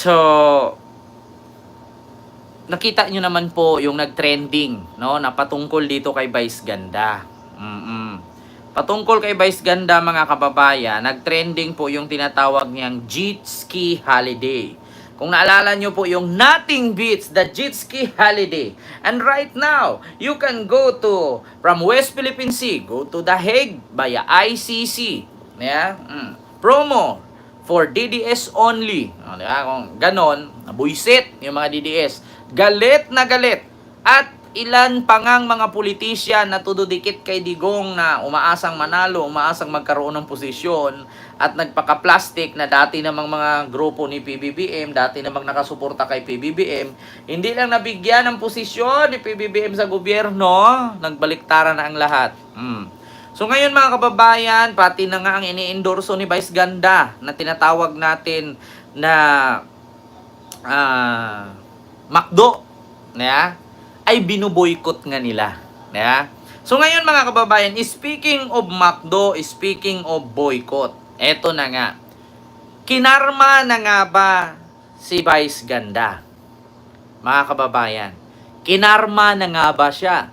So, nakita nyo naman po yung nag-trending, no, na patungkol dito kay Vice Ganda. Patungkol kay Vice Ganda, mga kababayan, nag-trending po yung tinatawag niyang jet ski holiday. Kung naalala nyo po yung Nothing Beats the Jet Ski Holiday. And right now, you can go to, from West Philippine Sea, go to The Hague via ICC. Yeah? Promo for DDS only. Kung ganon, buisit yung mga DDS. Galit na galit. At ilan pa ngang mga politisyan na tududikit kay Digong na umaasang manalo, umaasang magkaroon ng posisyon at nagpaka-plastic na dati namang mga grupo ni PBBM, dati namang nakasuporta kay PBBM, hindi lang nabigyan ng posisyon ni PBBM sa gobyerno, nagbaliktaran na ang lahat. So ngayon, mga kababayan, pati na nga ang ini-endorso ni Vice Ganda na tinatawag natin na McDo, ay binuboykot nga nila. So ngayon, mga kababayan, speaking of McDo, speaking of boycott, eto na nga. Kinarma na nga ba si Vice Ganda? Mga kababayan, kinarma na nga ba siya?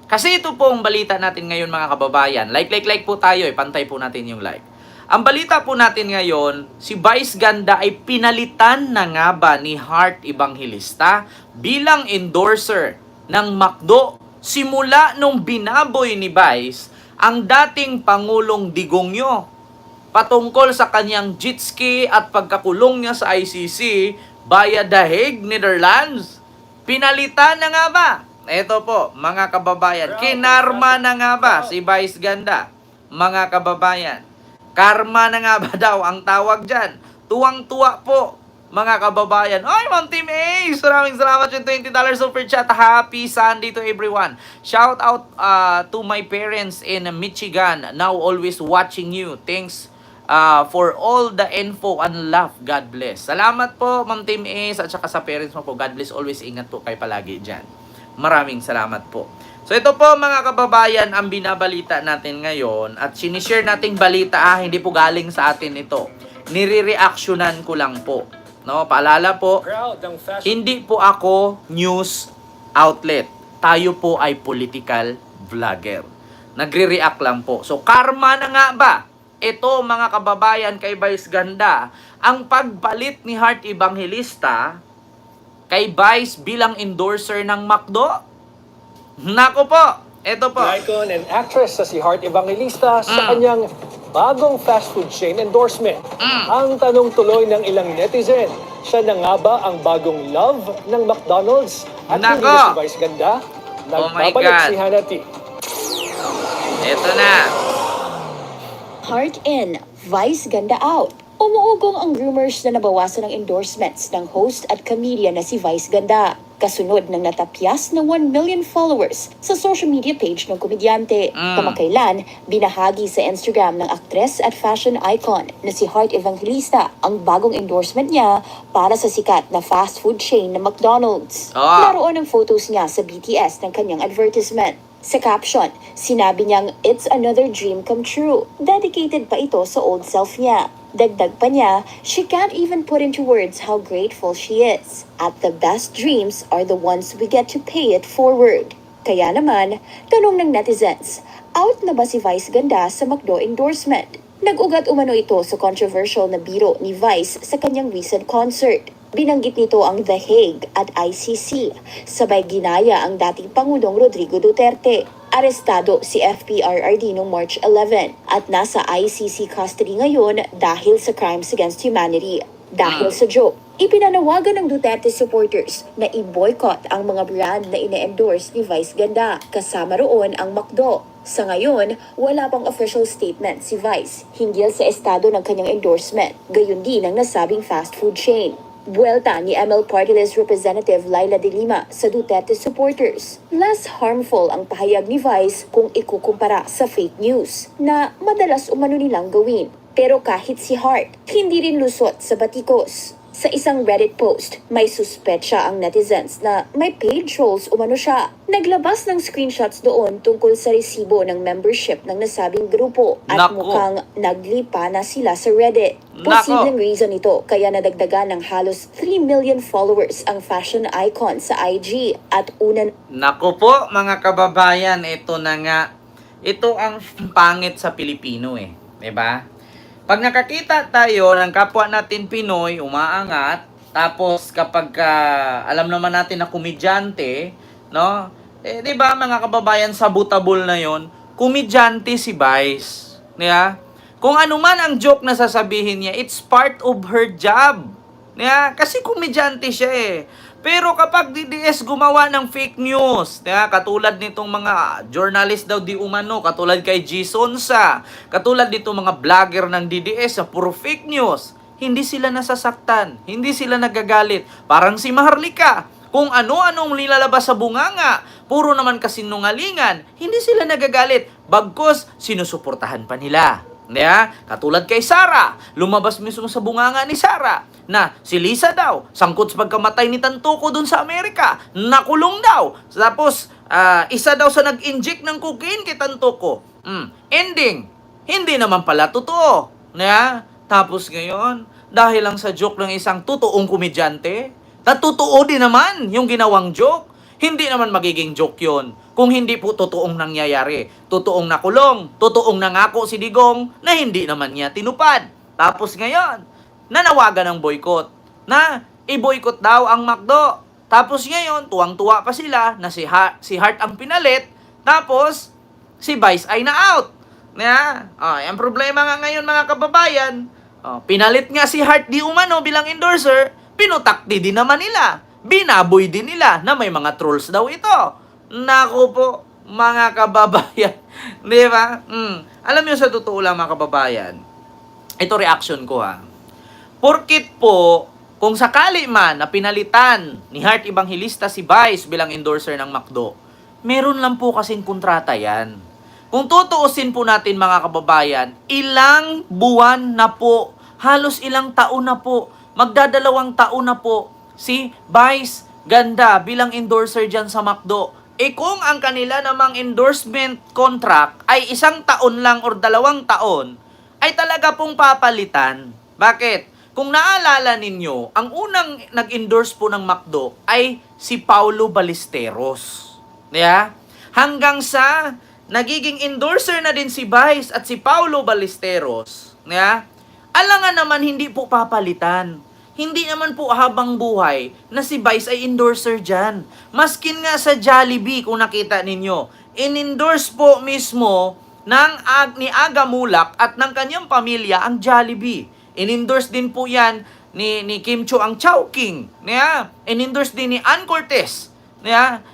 Kasi ito po ang balita natin ngayon, mga kababayan. Like po tayo, pantay po natin yung like. Ang balita po natin ngayon, si Vice Ganda ay pinalitan na nga ba ni Heart Evangelista bilang endorser ng McDo simula nung binaboy ni Vice ang dating Pangulong Digongyo patungkol sa kanyang jet ski at pagkakulong niya sa ICC via The Hague, Netherlands. Pinalitan na nga ba? Ito po, mga kababayan, kinarma na nga ba si Vice Ganda? Mga kababayan, karma na nga ba daw ang tawag dyan? Tuwang-tuwa po, mga kababayan. Ay, Ma'am Team Ace! Maraming salamat yung $20 super chat. Happy Sunday to everyone. Shout out to my parents in Michigan. Now always watching you. Thanks for all the info and love. God bless. Salamat po, Ma'am Team Ace, at saka sa parents mo po. God bless. Always ingat po kayo palagi dyan. Maraming salamat po. So ito po, mga kababayan, ang binabalita natin ngayon at sinishare nating balita, hindi po galing sa atin ito. Nire-reactionan ko lang po. No, paalala po, hindi po ako news outlet. Tayo po ay political vlogger. Nagre-react lang po. So karma na nga ba? Ito, mga kababayan, kay Vice Ganda, ang pagpalit ni Heart Evangelista kay Vice bilang endorser ng McDo. Nako po, ito po. Icon and actress sa si Heart Evangelista sa kanyang bagong fast food chain endorsement. Ang tanong tuloy ng ilang netizen, siya na nga ba ang bagong love ng McDonald's? At hindi na si Vice Ganda? Nagbabalik si Hanati. Ito na. Heart in, Vice Ganda out. Umuugong ang rumors na nabawasan ng endorsements ng host at comedian na si Vice Ganda. Kasunod ng natapyas ng 1 million followers sa social media page ng komedyante. Kamakailan, binahagi sa Instagram ng aktres at fashion icon na si Heart Evangelista ang bagong endorsement niya para sa sikat na fast food chain na McDonald's. Naroon ang photos niya sa BTS ng kanyang advertisement. Sa caption, sinabi niyang it's another dream come true. Dedicated pa ito sa old self niya. Dagdag pa niya, she can't even put into words how grateful she is. At the best dreams are the ones we get to pay it forward. Kaya naman, tanong ng netizens, out na ba si Vice Ganda sa McDo endorsement? Nag-ugat umano ito sa controversial na biro ni Vice sa kanyang recent concert. Binanggit nito ang The Hague at ICC, sabay ginaya ang dating Pangulong Rodrigo Duterte. Arestado si FPRRD noong March 11 at nasa ICC custody ngayon dahil sa crimes against humanity. Dahil sa joke, ipinanawagan ng Duterte supporters na i-boycott ang mga brand na ine-endorse ni Vice Ganda, kasama roon ang McDo. Sa ngayon, wala pang official statement si Vice hinggil sa estado ng kanyang endorsement, gayon din ang nasabing fast food chain. Buwelta ni ML Party List Representative Laila de Lima sa Duterte supporters. Less harmful ang pahayag ni Vice kung ikukumpara sa fake news na madalas umano nilang gawin. Pero kahit si Heart, hindi rin lusot sa batikos. Sa isang Reddit post, may suspetsya ang netizens na may paid trolls umano siya. Naglabas ng screenshots doon tungkol sa resibo ng membership ng nasabing grupo at Nako. mukhang naglipa na sila sa Reddit. Posibleng reason ito kaya nadagdagan ng halos 3 million followers ang fashion icon sa IG at unan Nako po, mga kababayan, ito na nga. Ito ang pangit sa Pilipino eh. 'Di ba? Pag nakakita tayo ng kapwa natin Pinoy, umaangat, tapos kapag alam naman natin na komedyante, no? Eh, 'di ba mga kababayan, sabotable na 'yon. Komedyante si Vice, 'di ba? Kung ano man ang joke na sasabihin niya, it's part of her job. 'Di ba? Kasi komedyante siya eh. Pero kapag DDS gumawa ng fake news, katulad nitong mga journalist daw di umano, katulad kay G. Sonsa, katulad nitong mga vlogger ng DDS sa puro fake news, hindi sila nasasaktan, hindi sila nagagalit. Parang si Maharlika, kung ano-anong nilalabas sa bunganga, puro naman kasinungalingan, hindi sila nagagalit, bagkus sinusuportahan pa nila. Katulad kay Sara, lumabas mismo sa bunganga ni Sara na si Lisa daw, sangkot sa pagkamatay ni Tantuco dun sa Amerika, nakulong daw. Tapos, isa daw sa nag-inject ng cocaine kay Tantuco. Ending, hindi naman pala totoo. Tapos ngayon, dahil lang sa joke ng isang totoong komedyante, totoo din naman yung ginawang joke. Hindi naman magiging joke yun kung hindi po totoong nangyayari. Totoong nakulong, totoong nangako si Digong na hindi naman niya tinupad. Tapos ngayon, nanawagan ng boycott na i-boycott daw ang McDo. Tapos ngayon, tuwang-tuwa pa sila na si Hart ang pinalit, tapos si Vice ay na-out. Ang problema nga ngayon mga kababayan, pinalit nga si Hart di umano bilang endorser, pinutakti din naman nila. Binaboy din nila na may mga trolls daw ito. Naku po, mga kababayan. Di ba? Alam niyo sa totoo lang mga kababayan, ito reaction ko ha. Porkit po, kung sakali man na pinalitan ni Hart Evangelista si Vice bilang endorser ng McDo, meron lang po kasing kontrata yan. Kung tutuusin po natin mga kababayan, ilang buwan na po, halos ilang taon na po, magdadalawang taon na po, si Vice Ganda bilang endorser dyan sa McDo. Kung ang kanila namang endorsement contract ay 1 taon lang or 2 taon, ay talaga pong papalitan. Bakit? Kung naalala ninyo, ang unang nag-endorse po ng McDo ay si Paulo Ballesteros. Hanggang sa nagiging endorser na din si Vice at si Paulo Ballesteros. Alangan naman hindi po papalitan. Hindi naman po habang buhay na si Vice ay endorser dyan. Maskin nga sa Jollibee, kung nakita ninyo, in-endorse po mismo ni Aga Mulak at ng kanyang pamilya ang Jollibee. In-endorse din po yan ni Kim Cho ang Chowking. In-endorse din ni Ann Cortez.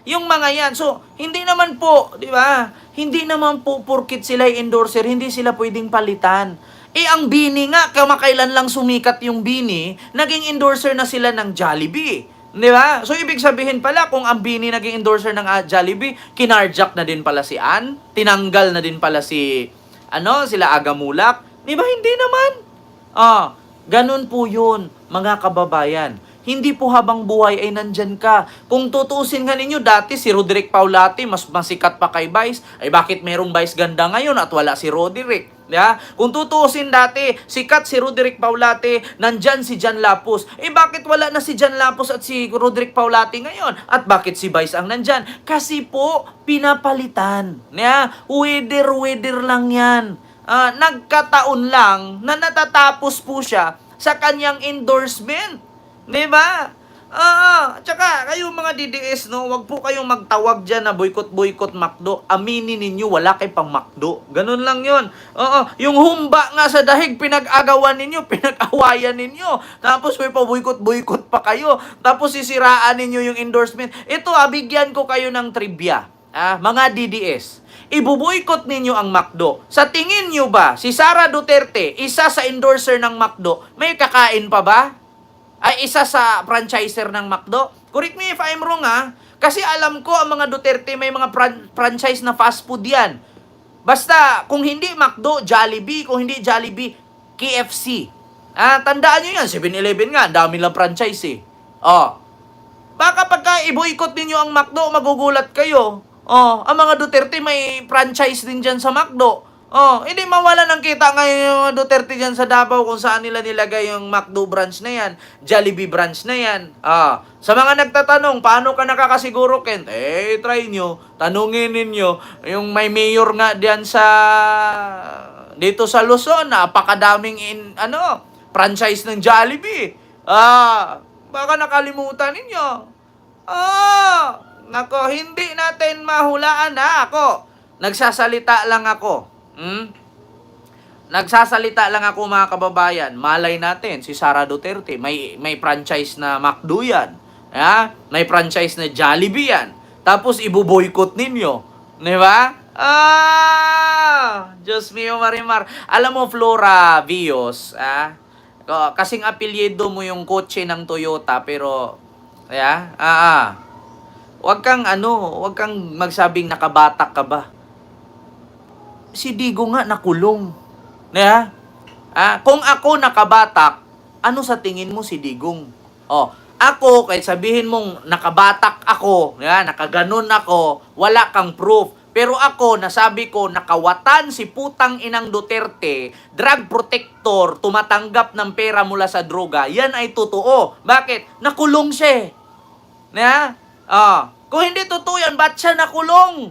Yung mga yan. So, hindi naman po, di ba? Hindi naman po porkit sila ay endorser, hindi sila pwedeng palitan. Ang Bini nga, kamakailan lang sumikat yung Bini, naging endorser na sila ng Jollibee. Di ba? So, ibig sabihin pala, kung ang Bini naging endorser ng Jollibee, kinarjack na din pala si Ann, tinanggal na din pala sila Aga Mulak. Di ba? Hindi naman. Ganun po yun, mga kababayan. Hindi po habang buhay ay nandyan ka. Kung tutuusin nga ninyo, dati si Roderick Paulate, mas masikat pa kay Vice, ay bakit merong Vice Ganda ngayon at wala si Roderick? Kung tutuusin dati, sikat si Roderick Paulate, nandyan si Jan Lapus. Bakit wala na si Jan Lapus at si Roderick Paulate ngayon? At bakit si Vice ang nandyan? Kasi po, pinapalitan. Weather lang yan. Nagkataon lang na natatapos po siya sa kanyang endorsement. Diba? Tsaka kayo mga DDS, wag po kayong magtawag dyan na boycott McDo. Aminin ninyo, wala kay pang McDo. Ganun lang yun. Yung humba nga sa dahig, pinag-agawan ninyo, pinag-awayan ninyo. Tapos may pa-boycott pa kayo. Tapos sisiraan ninyo yung endorsement. Ito, bigyan ko kayo ng trivia. Mga DDS, ibuboycott ninyo ang McDo. Sa tingin nyo ba, si Sara Duterte, isa sa endorser ng McDo, may kakain pa ba? Ay isa sa franchiser ng McDo? Correct me if I'm wrong kasi alam ko ang mga Duterte may mga franchise na fast food yan. Basta kung hindi McDo, Jollibee, kung hindi Jollibee, KFC. Tandaan nyo yan, 7-Eleven nga, ang dami lang franchise eh. Baka pagka i-boycott ninyo ang McDo, magugulat kayo. Ang mga Duterte may franchise din dyan sa McDo. Hindi mawala ng kita ngayon yung mga Duterte dyan sa Davao kung saan nila nilagay yung McDo branch na yan, Jollibee branch na yan. Sa mga nagtatanong, paano ka nakakasiguro, Kent? Try nyo, tanungin ninyo, yung may mayor nga diyan dito sa Luzon, napakadaming franchise ng Jollibee. Baka nakalimutan ninyo. Nako, hindi natin mahulaan ako. Nagsasalita lang ako. Nagsasalita lang ako mga kababayan. Malay natin, si Sara Duterte, may franchise na McDo yan. May franchise na Jollibee yan. Tapos ibuboycott ninyo. Di ba? Diyos mio Marimar. Alam mo, Flora Vios, kasing apelyido mo yung kotse ng Toyota, pero, wag kang magsabing nakabatak ka ba? Si Digo nga nakulong. Kung ako nakabatak, ano sa tingin mo si Digong? Ako, kahit sabihin mong nakabatak ako, nakaganon ako, wala kang proof. Pero ako, nasabi ko, nakawatan si putang inang Duterte, drug protector, tumatanggap ng pera mula sa droga, yan ay totoo. Bakit? Nakulong siya. Kung hindi totoo yan, ba't siya nakulong?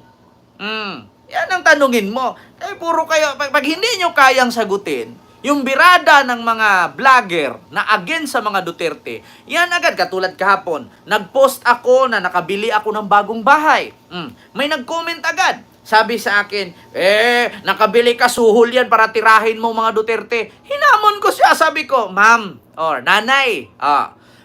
Yan ang tanungin mo. Puro kayo, pag hindi nyo kayang sagutin, yung birada ng mga vlogger na against sa mga Duterte, yan agad, katulad kahapon, nag-post ako na nakabili ako ng bagong bahay. May nag-comment agad. Sabi sa akin, nakabili ka, suhol yan para tirahin mo mga Duterte. Hinamon ko siya, sabi ko, ma'am, or nanay,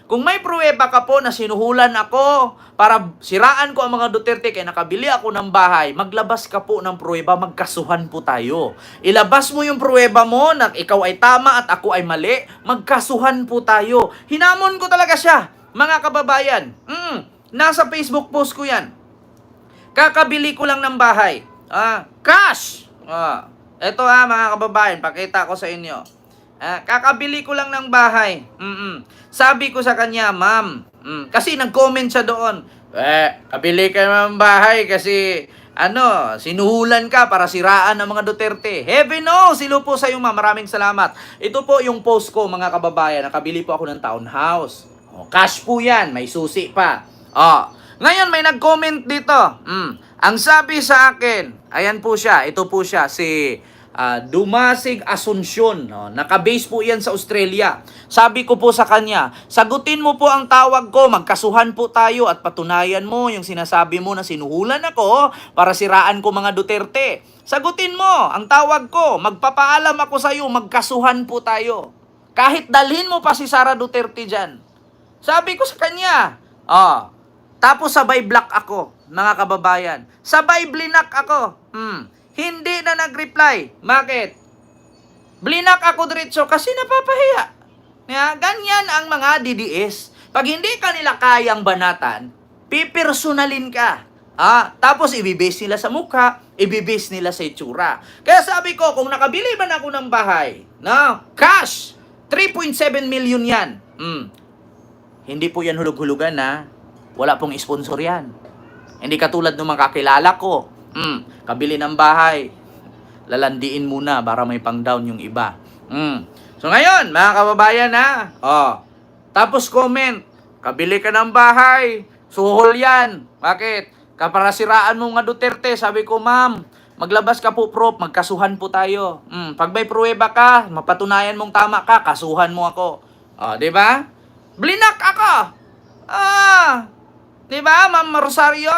kung may pruweba ka po na sinuhulan ako para siraan ko ang mga Duterte kaya nakabili ako ng bahay, maglabas ka po ng pruweba, magkasuhan po tayo. Ilabas mo yung pruweba mo na ikaw ay tama at ako ay mali, magkasuhan po tayo. Hinamon ko talaga siya, mga kababayan. Nasa Facebook post ko yan. Kakabili ko lang ng bahay. Cash! Ito mga kababayan, pakita ko sa inyo. Kakabili ko lang ng bahay. Sabi ko sa kanya, ma'am, kasi nag-comment siya doon, kabili ka ng bahay kasi, sinuhulan ka para siraan ng mga Duterte. Heaven no, silo po sa iyo, ma'am. Maraming salamat. Ito po yung post ko, mga kababayan. Nakabili po ako ng townhouse. Cash po yan, may susi pa. Ngayon, may nag-comment dito. Ang sabi sa akin, ayan po siya, ito po siya, si Dumasig Asuncion, nakabase po yan sa Australia. Sabi ko po sa kanya, sagutin mo po ang tawag ko, magkasuhan po tayo at patunayan mo yung sinasabi mo na sinuhulan ako para siraan ko mga Duterte. Sagutin mo ang tawag ko, magpapaalam ako sa iyo, magkasuhan po tayo. Kahit dalhin mo pa si Sara Duterte dyan. Sabi ko sa kanya, tapos sabay block ako, mga kababayan. Sabay blinak ako. Hindi na nag-reply. Bakit? Blinak ako diretso kasi napapahiya. Ganyan ang mga DDS. Pag hindi ka nila kayang banatan, pipersonalin ka. Tapos ibibase nila sa mukha, ibibase nila sa itsura. Kaya sabi ko, kung nakabili man ako ng bahay, cash, 3.7 million yan. Hindi po yan hulog-hulugan Wala pong sponsor yan. Hindi katulad ng mga kakilala ko. Kabili ng bahay, lalandiin muna para may pang-down yung iba. So ngayon, mga kababayan tapos comment, kabili ka ng bahay, suhol yan. Bakit? Para siraan mo nga Duterte. Sabi ko, ma'am, maglabas ka po, prop, magkasuhan po tayo. Pag may pruweba ka, mapatunayan mong tama ka, kasuhan mo ako. Di ba? Blinak ako. Di ba, Ma'am Rosario?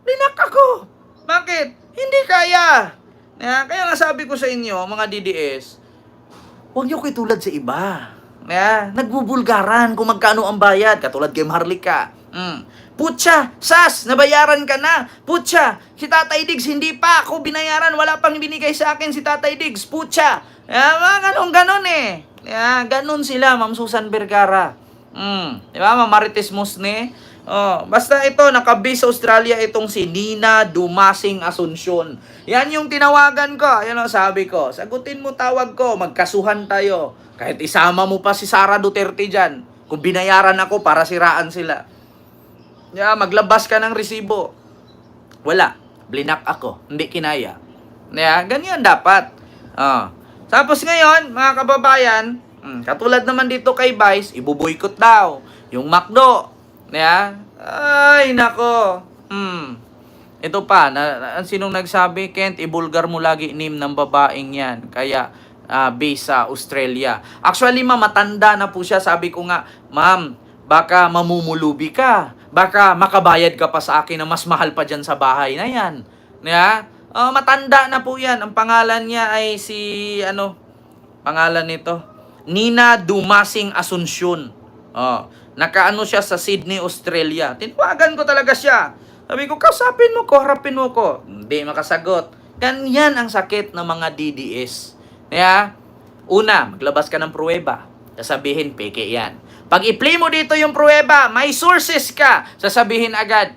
Blinak ako. Bakit? Hindi kaya. Kaya nga sabi ko sa inyo, mga DDS, huwag niyo kitulad sa iba. Nagbubulgaran kung magkano ang bayad, katulad kay Maharlika. Putya, Sas, nabayaran ka na. Putya, si Tatay Diggs, hindi pa ako binayaran. Wala pang binigay sa akin si Tatay Diggs. Putya. Mga ganon ganon sila, Ma'am Susan Vergara. Di ba, Ma'am Marites Musne? Basta ito, nakabase sa Australia itong si Nina Dumasing Asuncion. Yan yung tinawagan ko. Yan ang sabi ko. Sagutin mo tawag ko. Magkasuhan tayo. Kahit isama mo pa si Sara Duterte dyan. Kung binayaran ako para siraan sila. Maglabas ka ng resibo. Wala. Blinak ako. Hindi kinaya. Ganyan dapat. Tapos ngayon, mga kababayan, katulad naman dito kay Vice, ibuboykot daw. Yung McDo. Ay, nako. Ito pa, sinong nagsabi, Kent, ibulgar mo lagi name ng babaeng yan. Kaya, based sa Australia. Actually, matanda na po siya. Sabi ko nga, ma'am, baka mamumulubi ka. Baka makabayad ka pa sa akin na mas mahal pa dyan sa bahay na yan. Matanda na po yan. Ang pangalan niya ay pangalan nito? Nina Dumasing Asuncion. Nakaano siya sa Sydney, Australia. Tinawagan ko talaga siya. Sabi ko, kausapin mo ko, harapin mo ko. Hindi makasagot. Ganyan ang sakit ng mga DDS. Una, maglabas ka ng pruweba. Sasabihin, peke yan. Pag i-play mo dito yung pruweba, may sources ka. Sasabihin agad,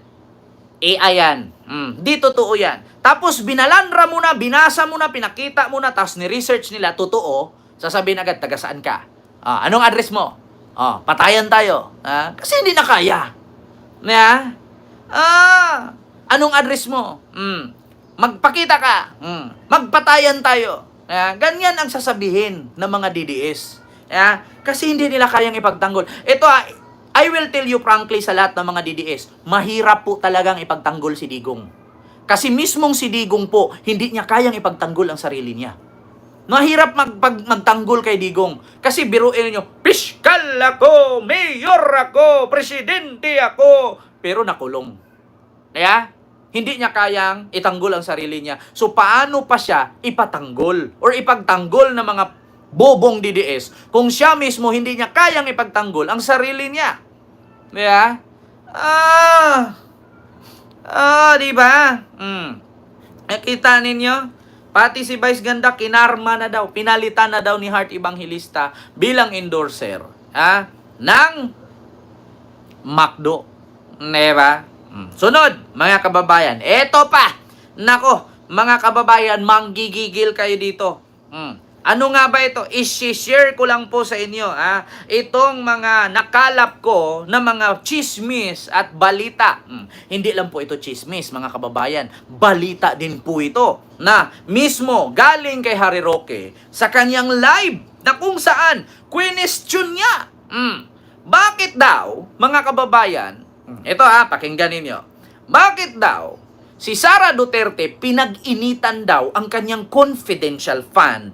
AI yan. Di totoo yan. Tapos binalandra mo na, binasa mo na, pinakita mo na, tapos ni-research nila, totoo. Sasabihin agad, taga saan ka? Anong address mo? Patayan tayo. Kasi hindi na kaya. Anong address mo? Magpakita ka. Magpatayan tayo. Ganyan ang sasabihin ng mga DDS. Kasi hindi nila kayang ipagtanggol. Ito, I will tell you frankly sa lahat ng mga DDS, mahirap po talagang ipagtanggol si Digong. Kasi mismong si Digong po, hindi niya kayang ipagtanggol ang sarili niya. Mahirap magtanggol kay Digong. Kasi biruin niyo, piskal ako, mayor ako, presidente ako, pero nakulong. Hindi niya kayang itanggol ang sarili niya. So, paano pa siya ipatanggol or ipagtanggol ng mga bobong DDS kung siya mismo hindi niya kayang ipagtanggol ang sarili niya? Diba? Nakita ninyo? Pati si Vice Ganda, kinarma na daw, pinalitan na daw ni Heart Evangelista bilang endorser ng McDo. Diba? Sunod, mga kababayan. Eto pa. Nako, mga kababayan, manggigigil kayo dito. Ano nga ba ito? I-share ko lang po sa inyo. Itong mga nakalap ko na mga chismis at balita. Hindi lang po ito chismis, mga kababayan. Balita din po ito na mismo galing kay Harry Roque sa kanyang live na kung saan question niya. Bakit daw, mga kababayan, ito pakinggan ninyo. Bakit daw si Sara Duterte pinag-initan daw ang kanyang confidential fund